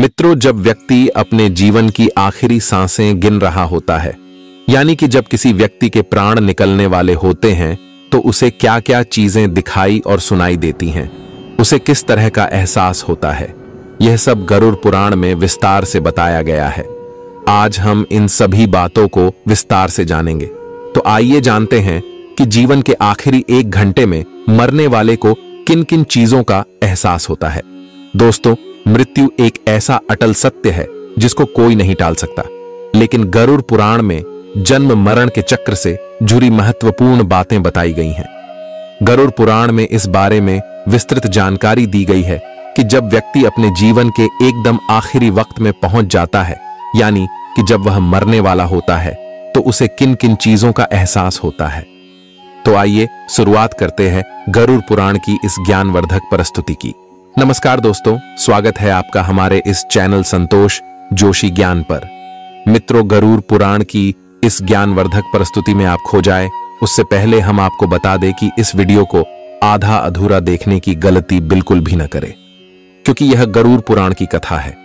मित्रों, जब व्यक्ति अपने जीवन की आखिरी सांसें गिन रहा होता है, यानी कि जब किसी व्यक्ति के प्राण निकलने वाले होते हैं, तो उसे क्या क्या चीजें दिखाई और सुनाई देती हैं, उसे किस तरह का एहसास होता है, यह सब गरुड़ पुराण में विस्तार से बताया गया है। आज हम इन सभी बातों को विस्तार से जानेंगे। तो आइए जानते हैं कि जीवन के आखिरी 1 घंटे में मरने वाले को किन किन चीजों का एहसास होता है। दोस्तों, मृत्यु एक ऐसा अटल सत्य है जिसको कोई नहीं टाल सकता, लेकिन गरुड़ पुराण में जन्म मरण के चक्र से जुड़ी महत्वपूर्ण बातें बताई गई हैं। गरुड़ पुराण में इस बारे में विस्तृत जानकारी दी गई है कि जब व्यक्ति अपने जीवन के एकदम आखिरी वक्त में पहुंच जाता है, यानी कि जब वह मरने वाला होता है, तो उसे किन किन चीजों का एहसास होता है। तो आइए शुरुआत करते हैं गरुड़ पुराण की इस ज्ञानवर्धक प्रस्तुति की। नमस्कार दोस्तों, स्वागत है आपका हमारे इस चैनल संतोष जोशी ज्ञान पर। मित्रों, गरुड़ पुराण की इस ज्ञानवर्धक प्रस्तुति में आप खो जाए उससे पहले हम आपको बता दें कि इस वीडियो को आधा अधूरा देखने की गलती बिल्कुल भी न करें, क्योंकि यह गरुड़ पुराण की कथा है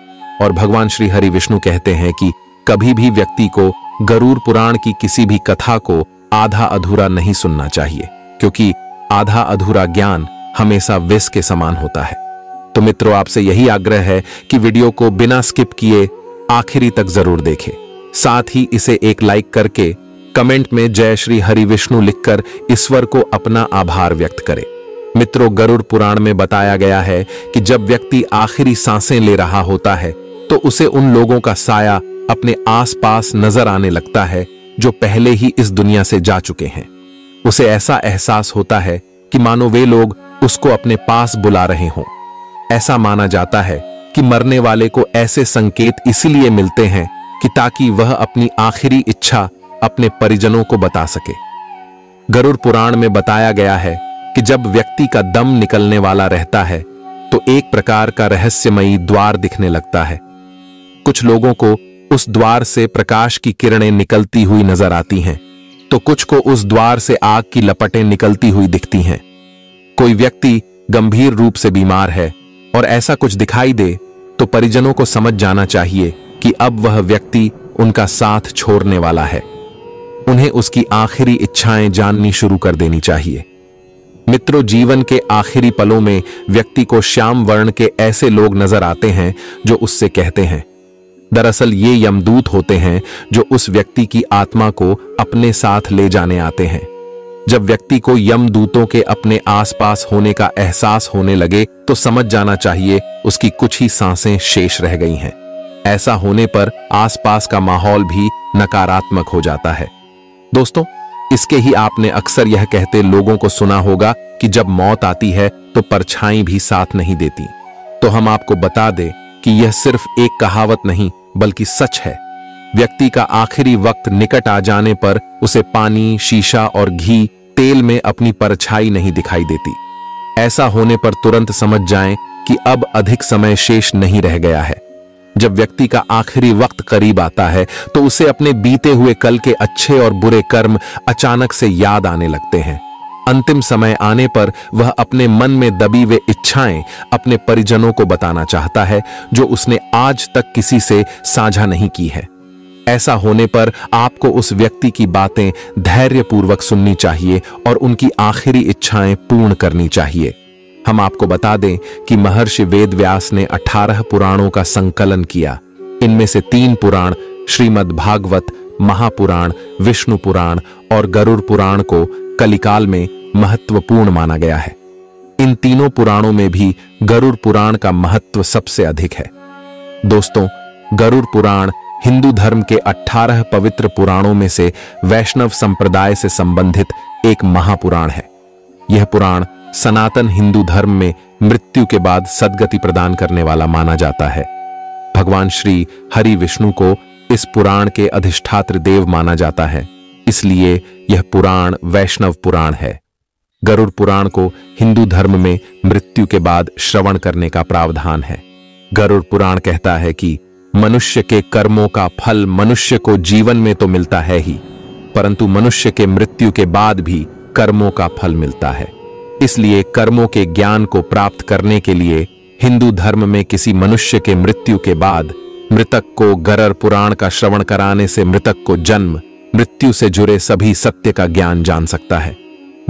और भगवान श्री हरि विष्णु कहते हैं कि कभी भी व्यक्ति को गरुड़ पुराण की किसी भी कथा को आधा अधूरा नहीं सुनना चाहिए, क्योंकि आधा अधूरा ज्ञान हमेशा विष के समान होता है। तो मित्रों, आपसे यही आग्रह है कि वीडियो को बिना स्किप किए आखिरी तक जरूर देखें। साथ ही इसे एक लाइक करके कमेंट में जय श्री हरि विष्णु लिखकर ईश्वर को अपना आभार व्यक्त करें। मित्रों, गरुड़ पुराण में बताया गया है कि जब व्यक्ति आखिरी सांसें ले रहा होता है, तो उसे उन लोगों का साया अपने आसपास नजर आने लगता है जो पहले ही इस दुनिया से जा चुके हैं। उसे ऐसा एहसास होता है कि मानो वे लोग उसको अपने पास बुला रहे हों। ऐसा माना जाता है कि मरने वाले को ऐसे संकेत इसलिए मिलते हैं कि ताकि वह अपनी आखिरी इच्छा अपने परिजनों को बता सके। गरुड़ पुराण में बताया गया है कि जब व्यक्ति का दम निकलने वाला रहता है, तो एक प्रकार का रहस्यमयी द्वार दिखने लगता है। कुछ लोगों को उस द्वार से प्रकाश की किरणें निकलती हुई नजर आती हैं, तो कुछ को उस द्वार से आग की लपटें निकलती हुई दिखती हैं। कोई व्यक्ति गंभीर रूप से बीमार है और ऐसा कुछ दिखाई दे, तो परिजनों को समझ जाना चाहिए कि अब वह व्यक्ति उनका साथ छोड़ने वाला है। उन्हें उसकी आखिरी इच्छाएं जाननी शुरू कर देनी चाहिए। मित्रों, जीवन के आखिरी पलों में व्यक्ति को श्याम वर्ण के ऐसे लोग नजर आते हैं जो उससे कहते हैं। दरअसल ये यमदूत होते हैं जो उस व्यक्ति की आत्मा को अपने साथ ले जाने आते हैं। जब व्यक्ति को यमदूतों के अपने आसपास होने का एहसास होने लगे, तो समझ जाना चाहिए उसकी कुछ ही सांसें शेष रह गई हैं। ऐसा होने पर आसपास का माहौल भी नकारात्मक हो जाता है। दोस्तों, इसके ही आपने अक्सर यह कहते लोगों को सुना होगा कि जब मौत आती है तो परछाई भी साथ नहीं देती। तो हम आपको बता दें कि यह सिर्फ एक कहावत नहीं बल्कि सच है। व्यक्ति का आखिरी वक्त निकट आ जाने पर उसे पानी, शीशा और घी तेल में अपनी परछाई नहीं दिखाई देती। ऐसा होने पर तुरंत समझ जाएं कि अब अधिक समय शेष नहीं रह गया है। जब व्यक्ति का आखिरी वक्त करीब आता है, तो उसे अपने बीते हुए कल के अच्छे और बुरे कर्म अचानक से याद आने लगते हैं। अंतिम समय आने पर वह अपने मन में दबी हुई इच्छाएं अपने परिजनों को बताना चाहता है, जो उसने आज तक किसी से साझा नहीं की है। ऐसा होने पर आपको उस व्यक्ति की बातें धैर्यपूर्वक सुननी चाहिए और उनकी आखिरी इच्छाएं पूर्ण करनी चाहिए। हम आपको बता दें कि महर्षि वेदव्यास ने 18 पुराणों का संकलन किया। इनमें से 3 पुराण श्रीमद् भागवत, महापुराण, विष्णु पुराण और गरुड़ पुराण को कलिकाल में महत्वपूर्ण माना गया है। इन तीनों पुराणों में भी गरुड़ पुराण का महत्व सबसे अधिक है। दोस्तों, गरुड़ पुराण हिंदू धर्म के 18 पवित्र पुराणों में से वैष्णव संप्रदाय से संबंधित एक महापुराण है। यह पुराण सनातन हिंदू धर्म में मृत्यु के बाद सद्गति प्रदान करने वाला माना जाता है। भगवान श्री हरि विष्णु को इस पुराण के अधिष्ठात्र देव माना जाता है, इसलिए यह पुराण वैष्णव पुराण है। गरुड़ पुराण को हिंदू धर्म में मृत्यु के बाद श्रवण करने का प्रावधान है। गरुड़ पुराण कहता है कि मनुष्य के कर्मों का फल मनुष्य को जीवन में तो मिलता है ही, परंतु मनुष्य के मृत्यु के बाद भी कर्मों का फल मिलता है। इसलिए कर्मों के ज्ञान को प्राप्त करने के लिए हिंदू धर्म में किसी मनुष्य के मृत्यु के बाद मृतक को गरुड़ पुराण का श्रवण कराने से मृतक को जन्म मृत्यु से जुड़े सभी सत्य का ज्ञान जान सकता है।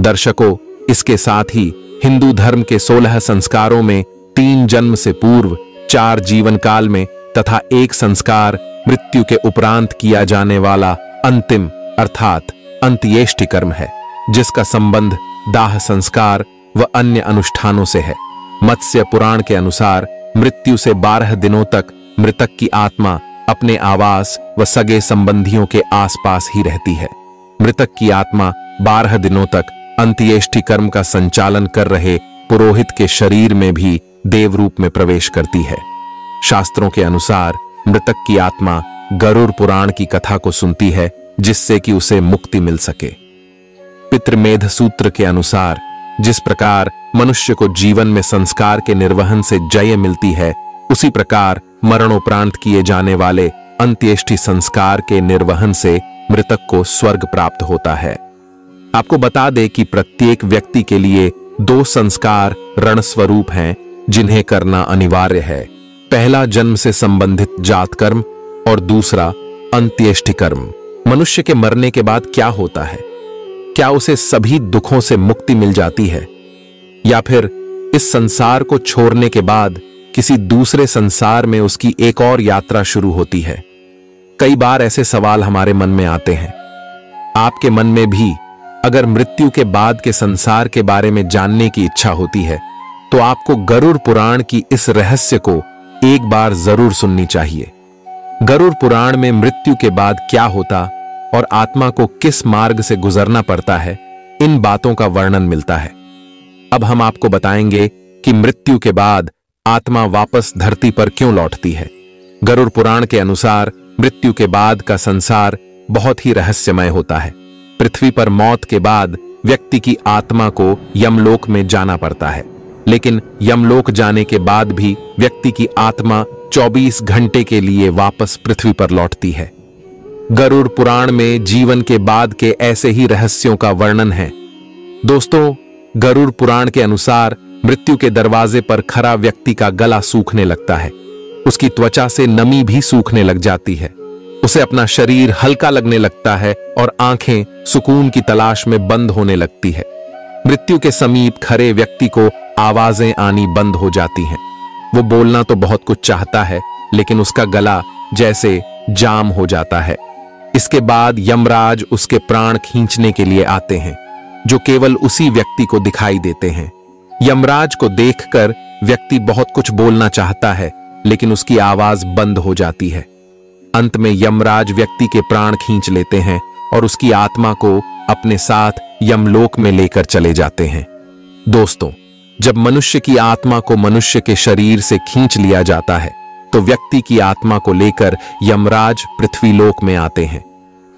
दर्शकों, इसके साथ ही हिंदू धर्म के 16 संस्कारों में 3 जन्म से पूर्व, 4 जीवन काल में तथा 1 संस्कार मृत्यु के उपरांत किया जाने वाला अंतिम अर्थात अंत्येष्टि कर्म है, जिसका संबंध दाह संस्कार व अन्य अनुष्ठानों से है। मत्स्य पुराण के अनुसार मृत्यु से 12 दिनों तक मृतक की आत्मा अपने आवास व सगे संबंधियों के आसपास ही रहती है। मृतक की आत्मा 12 दिनों तक अंत्येष्टि कर्म का संचालन कर रहे पुरोहित के शरीर में भी देव रूप में प्रवेश करती है। शास्त्रों के अनुसार मृतक की आत्मा गरुड़ पुराण की कथा को सुनती है, जिससे कि उसे मुक्ति मिल सके। पितृमेध सूत्र के अनुसार जिस प्रकार मनुष्य को जीवन में संस्कार के निर्वहन से जय मिलती है, उसी प्रकार मरणोपरांत किए जाने वाले अंत्येष्टि संस्कार के निर्वहन से मृतक को स्वर्ग प्राप्त होता है। आपको बता दें कि प्रत्येक व्यक्ति के लिए 2 संस्कार रण स्वरूप हैं, जिन्हें करना अनिवार्य है। पहला जन्म से संबंधित जात कर्म और दूसरा अंत्येष्टि कर्म। मनुष्य के मरने के बाद क्या होता है? क्या उसे सभी दुखों से मुक्ति मिल जाती है, या फिर इस संसार को छोड़ने के बाद किसी दूसरे संसार में उसकी एक और यात्रा शुरू होती है? कई बार ऐसे सवाल हमारे मन में आते हैं। आपके मन में भी अगर मृत्यु के बाद के संसार के बारे में जानने की इच्छा होती है, तो आपको गरुड़ पुराण की इस रहस्य को एक बार जरूर सुननी चाहिए। गरुड़ पुराण में मृत्यु के बाद क्या होता और आत्मा को किस मार्ग से गुजरना पड़ता है, इन बातों का वर्णन मिलता है। अब हम आपको बताएंगे कि मृत्यु के बाद आत्मा वापस धरती पर क्यों लौटती है। गरुड़ पुराण के अनुसार मृत्यु के बाद का संसार बहुत ही रहस्यमय होता है। पृथ्वी पर मौत के बाद व्यक्ति की आत्मा को यमलोक में जाना पड़ता है, लेकिन यमलोक जाने के बाद भी व्यक्ति की आत्मा 24 घंटे के लिए वापस पृथ्वी पर लौटती है। गरुड़ पुराण में जीवन के बाद के ऐसे ही रहस्यों का वर्णन है। दोस्तों, गरुड़ पुराण के अनुसार मृत्यु के दरवाजे पर खड़ा व्यक्ति का गला सूखने लगता है, उसकी त्वचा से नमी भी सूखने लग जाती है, उसे अपना शरीर हल्का लगने लगता है और आंखें सुकून की तलाश में बंद होने लगती है। मृत्यु के समीप खड़े व्यक्ति को आवाजें आनी बंद हो जाती हैं। वो बोलना तो बहुत कुछ चाहता है, लेकिन उसका गला जैसे जाम हो जाता है। इसके बाद यमराज उसके प्राण खींचने के लिए आते हैं, जो केवल उसी व्यक्ति को दिखाई देते हैं। यमराज को देखकर व्यक्ति बहुत कुछ बोलना चाहता है, लेकिन उसकी आवाज बंद हो जाती है। अंत में यमराज व्यक्ति के प्राण खींच लेते हैं और उसकी आत्मा को अपने साथ यमलोक में लेकर चले जाते हैं। दोस्तों, जब मनुष्य की आत्मा को मनुष्य के शरीर से खींच लिया जाता है, तो व्यक्ति की आत्मा को लेकर यमराज पृथ्वीलोक में आते हैं।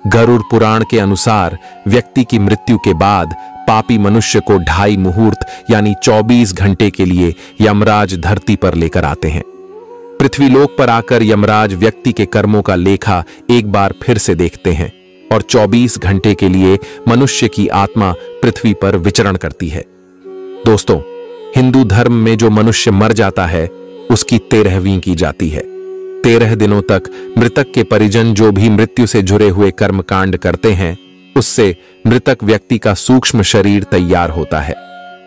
गरुड़ पुराण के अनुसार व्यक्ति की मृत्यु के बाद पापी मनुष्य को 2.5 मुहूर्त यानी 24 घंटे के लिए यमराज धरती पर लेकर आते हैं। पृथ्वीलोक पर आकर यमराज व्यक्ति के कर्मों का लेखा एक बार फिर से देखते हैं और 24 घंटे के लिए मनुष्य की आत्मा पृथ्वी पर विचरण करती है। दोस्तों, हिंदू धर्म में जो मनुष्य मर जाता है, उसकी 13वीं की जाती है। 13 दिनों तक मृतक के परिजन जो भी मृत्यु से जुड़े हुए कर्म कांड करते हैं, उससे मृतक व्यक्ति का सूक्ष्म शरीर तैयार होता है।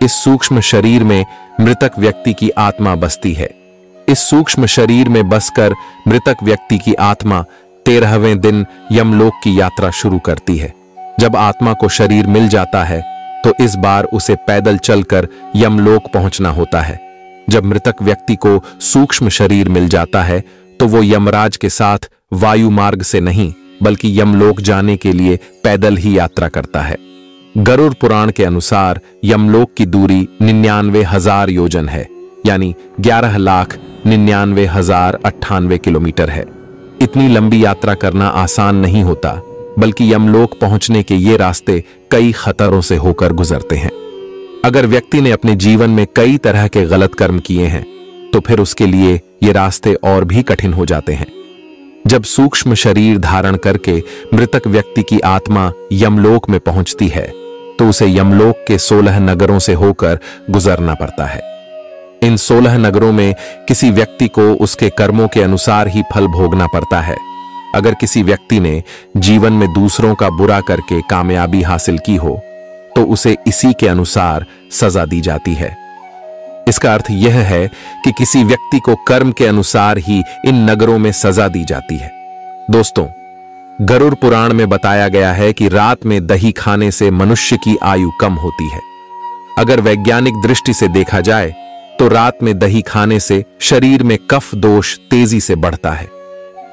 इस सूक्ष्म शरीर में मृतक व्यक्ति की आत्मा बसती है। इस सूक्ष्म शरीर में बसकर मृतक व्यक्ति की आत्मा 13वें दिन यमलोक की यात्रा शुरू करती है। जब आत्मा को शरीर मिल जाता है, तो इस बार उसे पैदल चलकर यमलोक पहुंचना होता है। जब मृतक व्यक्ति को सूक्ष्म शरीर मिल जाता है, तो वो यमराज के साथ वायु मार्ग से नहीं, बल्कि यमलोक जाने के लिए पैदल ही यात्रा करता है। गरुड़ पुराण के अनुसार यमलोक की दूरी 99,000 योजन है, यानी 11,99,098 किलोमीटर है। इतनी लंबी यात्रा करना आसान नहीं होता, बल्कि यमलोक पहुंचने के ये रास्ते कई खतरों से होकर गुजरते हैं। अगर व्यक्ति ने अपने जीवन में कई तरह के गलत कर्म किए हैं, तो फिर उसके लिए ये रास्ते और भी कठिन हो जाते हैं। जब सूक्ष्म शरीर धारण करके मृतक व्यक्ति की आत्मा यमलोक में पहुंचती है, तो उसे यमलोक के 16 नगरों से होकर गुजरना पड़ता है। इन 16 नगरों में किसी व्यक्ति को उसके कर्मों के अनुसार ही फल भोगना पड़ता है। अगर किसी व्यक्ति ने जीवन में दूसरों का बुरा करके कामयाबी हासिल की हो तो उसे इसी के अनुसार सजा दी जाती है। इसका अर्थ यह है कि किसी व्यक्ति को कर्म के अनुसार ही इन नगरों में सजा दी जाती है। दोस्तों, गरुड़ पुराण में बताया गया है कि रात में दही खाने से मनुष्य की आयु कम होती है। अगर वैज्ञानिक दृष्टि से देखा जाए तो रात में दही खाने से शरीर में कफ दोष तेजी से बढ़ता है।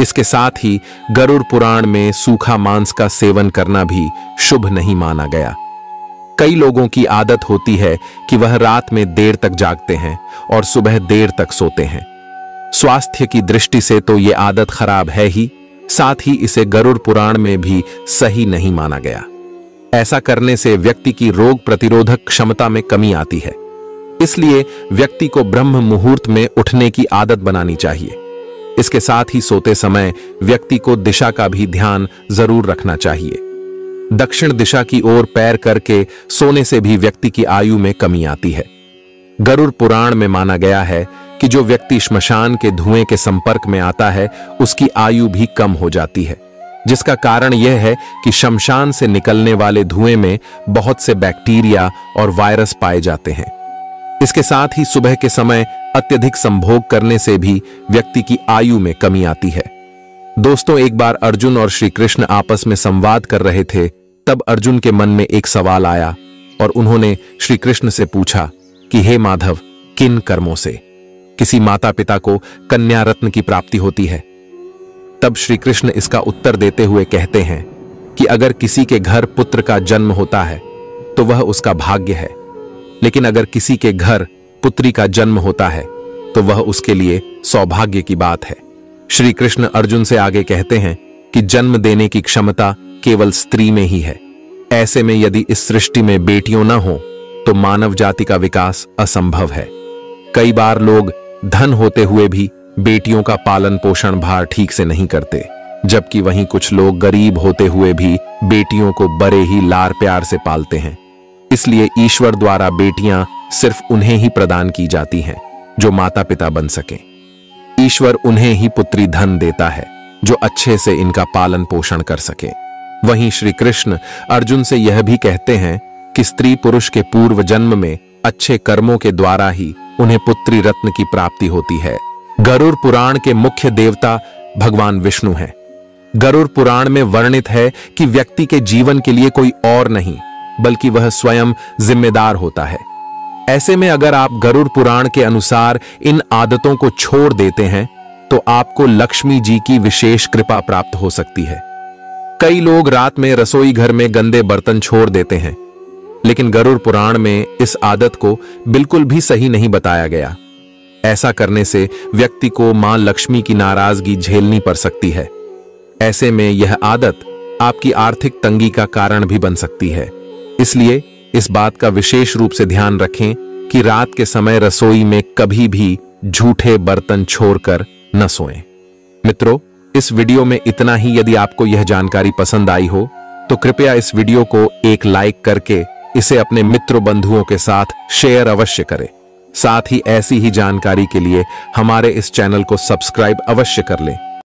इसके साथ ही गरुड़ पुराण में सूखा मांस का सेवन करना भी शुभ नहीं माना गया। कई लोगों की आदत होती है कि वह रात में देर तक जागते हैं और सुबह देर तक सोते हैं। स्वास्थ्य की दृष्टि से तो यह आदत खराब है ही, साथ ही इसे गरुड़ पुराण में भी सही नहीं माना गया। ऐसा करने से व्यक्ति की रोग प्रतिरोधक क्षमता में कमी आती है। इसलिए व्यक्ति को ब्रह्म मुहूर्त में उठने की आदत बनानी चाहिए। इसके साथ ही सोते समय व्यक्ति को दिशा का भी ध्यान जरूर रखना चाहिए। दक्षिण दिशा की ओर पैर करके सोने से भी व्यक्ति की आयु में कमी आती है। गरुड़ पुराण में माना गया है कि जो व्यक्ति श्मशान के धुएं के संपर्क में आता है उसकी आयु भी कम हो जाती है, जिसका कारण यह है कि शमशान से निकलने वाले धुएं में बहुत से बैक्टीरिया और वायरस पाए जाते हैं। इसके साथ ही सुबह के समय अत्यधिक संभोग करने से भी व्यक्ति की आयु में कमी आती है। दोस्तों, एक बार अर्जुन और श्री कृष्ण आपस में संवाद कर रहे थे। तब अर्जुन के मन में एक सवाल आया और उन्होंने श्री कृष्ण से पूछा कि हे माधव, किन कर्मों से किसी माता पिता को कन्या रत्न की प्राप्ति होती है? तब श्री कृष्ण इसका उत्तर देते हुए कहते हैं कि अगर किसी के घर पुत्र का जन्म होता है तो वह उसका भाग्य है, लेकिन अगर किसी के घर पुत्री का जन्म होता है तो वह उसके लिए सौभाग्य की बात है। श्री कृष्ण अर्जुन से आगे कहते हैं कि जन्म देने की क्षमता केवल स्त्री में ही है। ऐसे में यदि इस सृष्टि में बेटियों न हो तो मानव जाति का विकास असंभव है। कई बार लोग धन होते हुए भी बेटियों का पालन पोषण भार ठीक से नहीं करते, जबकि वहीं कुछ लोग गरीब होते हुए भी बेटियों को बड़े ही लार प्यार से पालते हैं। इसलिए ईश्वर द्वारा बेटियां सिर्फ उन्हें ही प्रदान की जाती हैं जो माता पिता बन सकें। ईश्वर उन्हें ही पुत्री धन देता है जो अच्छे से इनका पालन पोषण कर सके। वहीं श्री कृष्ण अर्जुन से यह भी कहते हैं कि स्त्री पुरुष के पूर्व जन्म में अच्छे कर्मों के द्वारा ही उन्हें पुत्री रत्न की प्राप्ति होती है। गरुड़ पुराण के मुख्य देवता भगवान विष्णु हैं। गरुड़ पुराण में वर्णित है कि व्यक्ति के जीवन के लिए कोई और नहीं बल्कि वह स्वयं जिम्मेदार होता है। ऐसे में अगर आप गरुड़ पुराण के अनुसार इन आदतों को छोड़ देते हैं तो आपको लक्ष्मी जी की विशेष कृपा प्राप्त हो सकती है। कई लोग रात में रसोई घर में गंदे बर्तन छोड़ देते हैं, लेकिन गरुड़ पुराण में इस आदत को बिल्कुल भी सही नहीं बताया गया। ऐसा करने से व्यक्ति को मां लक्ष्मी की नाराजगी झेलनी पड़ सकती है। ऐसे में यह आदत आपकी आर्थिक तंगी का कारण भी बन सकती है। इसलिए इस बात का विशेष रूप से ध्यान रखें कि रात के समय रसोई में कभी भी झूठे बर्तन छोड़कर न सोएं। मित्रों, इस वीडियो में इतना ही। यदि आपको यह जानकारी पसंद आई हो तो कृपया इस वीडियो को एक लाइक करके इसे अपने मित्रों बंधुओं के साथ शेयर अवश्य करें। साथ ही ऐसी ही जानकारी के लिए हमारे इस चैनल को सब्सक्राइब अवश्य कर लें।